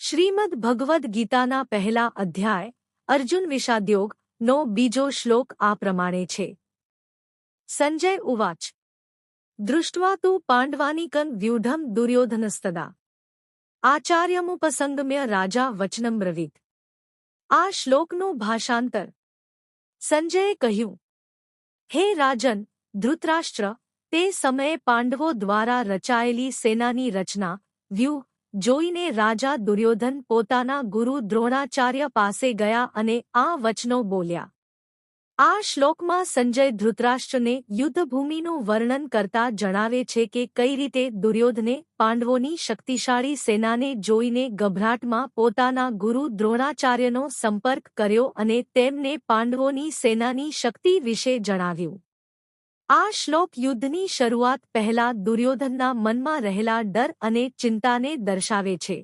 શ્રીમદ ભગવદ્ ગીતાના પહેલા અધ્યાય અર્જુન વિષાદયોગ નો બીજો શ્લોક આ પ્રમાણે છે. સંજય ઉવાચ દૃષ્ટ્વા તુ પાંડવાનીકં વ્યુઢં દુર્યોધનસ્તદા આચાર્યમુપસંગમ્ય રાજા વચનમ બ્રવીત. આ શ્લોકનું ભાષાંતર. સંજયે કહ્યું, હે રાજન ધૃતરાષ્ટ્ર, તે સમયે પાંડવો દ્વારા રચાયેલી સેનાની રચના વ્યૂહ જોઈને રાજા દુર્યોધન પોતાના ગુરુ દ્રોણાચાર્ય પાસે ગયા અને આ વચનો બોલ્યા. આ શ્લોકમાં સંજય ધૃતરાષ્ટ્રને યુદ્ધભૂમિનું વર્ણન કરતા જણાવે છે કે કઈ રીતે દુર્યોધને પાંડવોની શક્તિશાળી સેનાને જોઈને ગભરાટમાં પોતાના ગુરુ દ્રોણાચાર્યનો સંપર્ક કર્યો અને તેમને પાંડવોની સેનાની શક્તિ વિશે જણાવ્યું. આ શ્લોક યુદ્ધની શરૂઆત પહેલા દુર્યોધનના મનમાં રહેલા ડર અને ચિંતાને દર્શાવે છે.